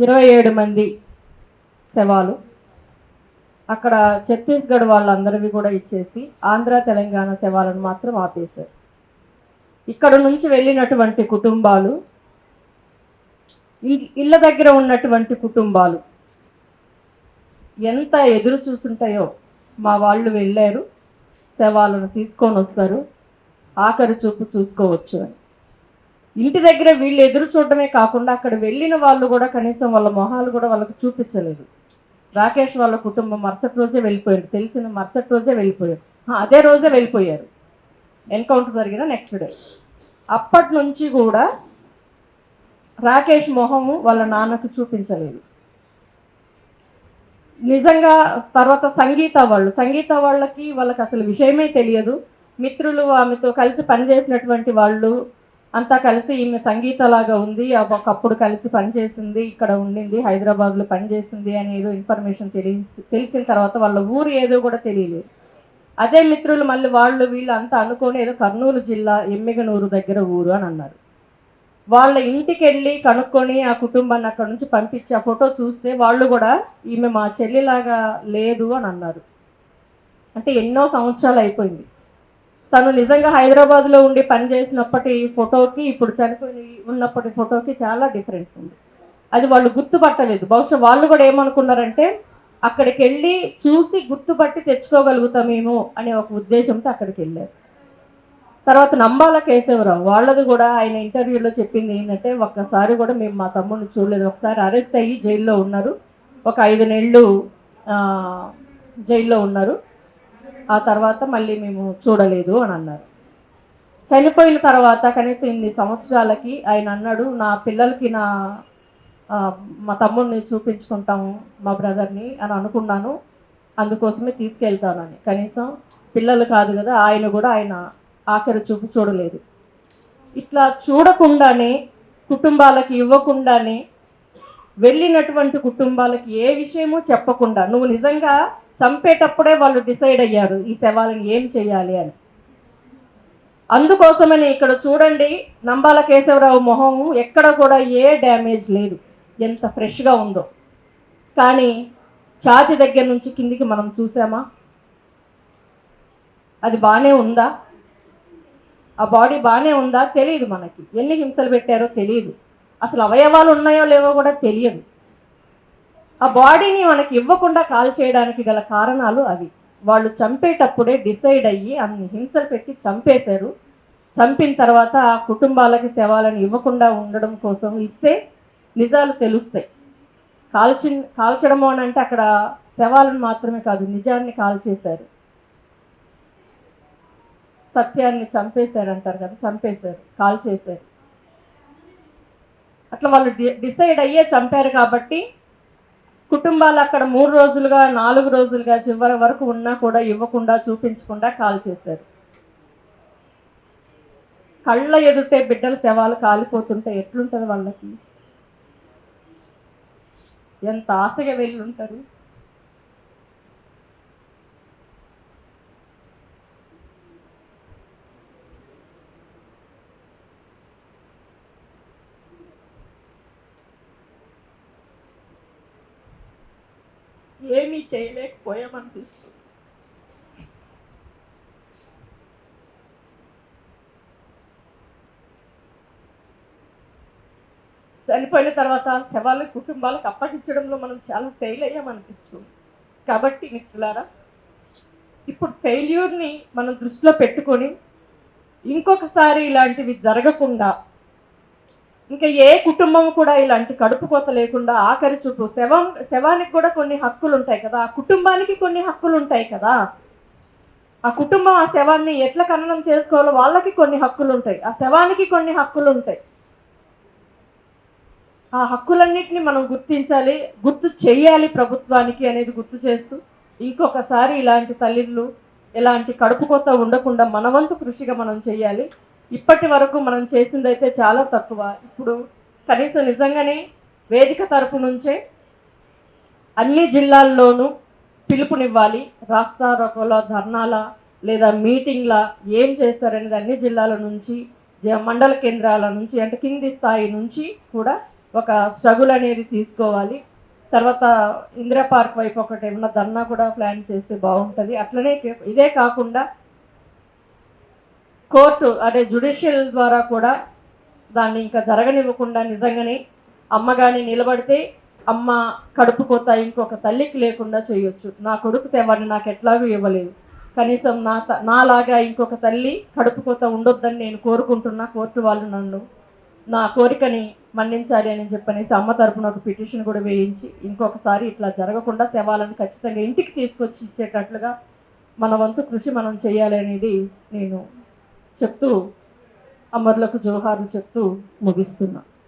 27 మంది శవాలు అక్కడ ఛత్తీస్గఢ్ వాళ్ళందరివి కూడా ఇచ్చేసి ఆంధ్ర తెలంగాణ శవాలను మాత్రం ఆపేశారు. ఇక్కడ నుంచి వెళ్ళినటువంటి కుటుంబాలు, ఇళ్ళ దగ్గర ఉన్నటువంటి కుటుంబాలు ఎంత ఎదురు చూస్తుంటాయో, మా వాళ్ళు వెళ్ళారు, శవాలను తీసుకొని వస్తారు, ఆఖరి చూపు చూసుకోవచ్చు అని. ఇంటి దగ్గర వీళ్ళు ఎదురు చూడటమే కాకుండా అక్కడ వెళ్ళిన వాళ్ళు కూడా కనీసం వాళ్ళ మొహాలు కూడా వాళ్ళకు చూపించలేదు. రాకేష్ వాళ్ళ కుటుంబం మరుసటి రోజే వెళ్ళిపోయారు, తెలిసిన మరుసటి రోజే వెళ్ళిపోయారు, అదే రోజే వెళ్ళిపోయారు, ఎన్కౌంటర్ జరిగిన నెక్స్ట్ డే. అప్పటి నుంచి కూడా రాకేష్ మొహము వాళ్ళ నాన్నకు చూపించలేదు. నిజంగా తర్వాత సంగీత వాళ్ళకి అసలు విషయమే తెలియదు. మిత్రులు ఆమెతో కలిసి పనిచేసినటువంటి వాళ్ళు అంతా కలిసి ఈమె సంగీతలాగా ఉంది, ఒకప్పుడు కలిసి పనిచేసింది, ఇక్కడ ఉండింది, హైదరాబాద్లో పనిచేసింది అని ఏదో ఇన్ఫర్మేషన్ తెలిసిన తర్వాత వాళ్ళ ఊరు ఏదో కూడా తెలియలేదు. అదే మిత్రులు మళ్ళీ వీళ్ళు అంతా అనుకొని ఏదో కర్నూలు జిల్లా ఎమ్మిగనూరు దగ్గర ఊరు అని అన్నారు. వాళ్ళ ఇంటికి వెళ్ళి కనుక్కొని ఆ కుటుంబాన్ని అక్కడ నుంచి పంపించి ఆ ఫోటో చూస్తే వాళ్ళు కూడా ఈమె మా చెల్లిలాగా లేదు అని అన్నారు. అంటే ఎన్నో సంవత్సరాలు అయిపోయింది. తను నిజంగా హైదరాబాద్లో ఉండి పనిచేసినప్పటి ఫోటోకి ఇప్పుడు చనిపోయి ఉన్నప్పటి ఫోటోకి చాలా డిఫరెన్స్ ఉంది. అది వాళ్ళు గుర్తుపట్టలేదు. బహుశా వాళ్ళు కూడా ఏమనుకున్నారంటే అక్కడికి వెళ్ళి చూసి గుర్తుపట్టి తెచ్చుకోగలుగుతామేమో అనే ఒక ఉద్దేశంతో అక్కడికి వెళ్ళారు. తర్వాత నంబాల కేశవరావు వాళ్ళది కూడా ఆయన ఇంటర్వ్యూలో చెప్పింది ఏంటంటే, ఒక్కసారి కూడా మేము మా తమ్ముడిని చూడలేదు, ఒకసారి అరెస్ట్ అయ్యి జైల్లో ఉన్నారు, ఒక 5 నెలలు జైల్లో ఉన్నారు, ఆ తర్వాత మళ్ళీ మేము చూడలేదు అని అన్నారు. చనిపోయిన తర్వాత కనీసం ఇన్ని సంవత్సరాలకి ఆయన అన్నాడు, నా పిల్లలకి మా తమ్ముడిని చూపించుకుంటాము, మా బ్రదర్ని అని అనుకున్నాను, అందుకోసమే తీసుకెళ్తానని. కనీసం పిల్లలు కాదు కదా, ఆయన కూడా ఆయన ఆఖరి చూపు చూడలేదు. ఇట్లా చూడకుండానే, కుటుంబాలకి ఇవ్వకుండానే, వెళ్ళినటువంటి కుటుంబాలకి ఏ విషయమూ చెప్పకుండా, నువ్వు నిజంగా చంపేటప్పుడే వాళ్ళు డిసైడ్ అయ్యారు ఈ శవాలను ఏం చేయాలి అని. అందుకోసమని ఇక్కడ చూడండి, నంబాల కేశవరావు మొహం ఎక్కడ కూడా ఏ డ్యామేజ్ లేదు, ఎంత ఫ్రెష్గా ఉందో. కానీ ఛాతి దగ్గర నుంచి కిందికి మనం చూసామా, అది బాగానే ఉందా, ఆ బాడీ బాగానే ఉందా తెలియదు మనకి. ఎన్ని హింసలు పెట్టారో తెలియదు, అసలు అవయవాలు ఉన్నాయో లేవో కూడా తెలియదు. ఆ బాడీని మనకి ఇవ్వకుండా కాల్ చేయడానికి గల కారణాలు అవి. వాళ్ళు చంపేటప్పుడే డిసైడ్ అయ్యి అన్ని హింసలు పెట్టి చంపేశారు. చంపిన తర్వాత ఆ కుటుంబాలకి శవాలను ఇవ్వకుండా ఉండడం కోసం ఇస్తే నిజాలు తెలుస్తాయి. కాల్చడము అని అంటే అక్కడ శవాలను మాత్రమే కాదు, నిజాన్ని కాల్చేశారు, సత్యాన్ని చంపేశారు అంటారు కదా, చంపేశారు, కాల్చేశారు. అట్లా వాళ్ళు డిసైడ్ అయ్యే చంపారు కాబట్టి కుటుంబాలు అక్కడ 3 రోజులుగా 4 రోజులుగా చివరి వరకు ఉన్నా కూడా ఇవ్వకుండా, చూపించకుండా కాల్చేశారు. కళ్ళ ఎదుటే బిడ్డల శవాలు కాలిపోతుంటే ఎట్లుంటుంది వాళ్ళకి, ఎంత ఆశగా వెళ్ళి ఉంటారు. ఏమీ చేయలేకపోయామనిపిస్తుంది. చనిపోయిన తర్వాత శవాల కుటుంబాలకు అప్పగించడంలో మనం చాలా ఫెయిల్ అయ్యామనిపిస్తుంది. కాబట్టి మిత్రులారా, ఇప్పుడు ఫెయిల్యూర్ని మనం దృష్టిలో పెట్టుకొని ఇంకొకసారి ఇలాంటివి జరగకుండా, ఇంకా ఏ కుటుంబం కూడా ఇలాంటి కడుపు కోత లేకుండా, ఆఖరి చూపు, శవానికి కూడా కొన్ని హక్కులు ఉంటాయి కదా, ఆ కుటుంబానికి కొన్ని హక్కులు ఉంటాయి కదా, ఆ కుటుంబం ఆ శవాన్ని ఎట్లా ఖననం చేసుకోవాలో వాళ్ళకి కొన్ని హక్కులు ఉంటాయి, ఆ శవానికి కొన్ని హక్కులు ఉంటాయి. ఆ హక్కులన్నింటినీ మనం గుర్తించాలి, గుర్తు చేయాలి ప్రభుత్వానికి అనేది గుర్తు చేస్తూ, ఇంకొకసారి ఇలాంటి తల్లిళ్ళు ఇలాంటి కడుపు కోత ఉండకుండా మన వంతు కృషిగా మనం చేయాలి. ఇప్పటి వరకు మనం చేసిందైతే చాలా తక్కువ. ఇప్పుడు కనీసం నిజంగానే వేదిక తరపు నుంచే అన్ని జిల్లాల్లోనూ పిలుపునివ్వాలి, రాస్తా రోకోల, ధర్నాల లేదా మీటింగ్ల ఏం చేస్తారనేది అన్ని జిల్లాల నుంచి, మండల కేంద్రాల నుంచి, అంటే కింది స్థాయి నుంచి కూడా ఒక స్ట్రగుల్ అనేది తీసుకోవాలి. తర్వాత ఇందిరా పార్క్ వైపు ఒకటి ఏమన్నా దన్నా కూడా ప్లాన్ చేస్తే బాగుంటుంది. అట్లనే ఇదే కాకుండా కోర్టు అదే జ్యుడిషియల్ ద్వారా కూడా దాన్ని ఇంకా జరగనివ్వకుండా నిజంగానే అమ్మ కానీ నిలబడితే అమ్మ కడుపు కోత ఇంకొక తల్లికి లేకుండా చేయొచ్చు. నా కొడుకు సేవాడిని నాకు ఎట్లాగూ ఇవ్వలేదు, కనీసం నాలాగా ఇంకొక తల్లి కడుపు కోత ఉండొద్దని నేను కోరుకుంటున్నా. కోర్టు వాళ్ళు నన్ను నా కోరికని మన్నించాలి అని చెప్పనేసి అమ్మ తరపున ఒక పిటిషన్ కూడా వేయించి ఇంకొకసారి ఇట్లా జరగకుండా శవాలను ఖచ్చితంగా ఇంటికి తీసుకొచ్చి ఇచ్చేటట్లుగా మన వంతు కృషి మనం చేయాలి అనేది నేను చెప్తూ అమరులకు జోహార్లు చెప్తూ ముగిస్తున్నా.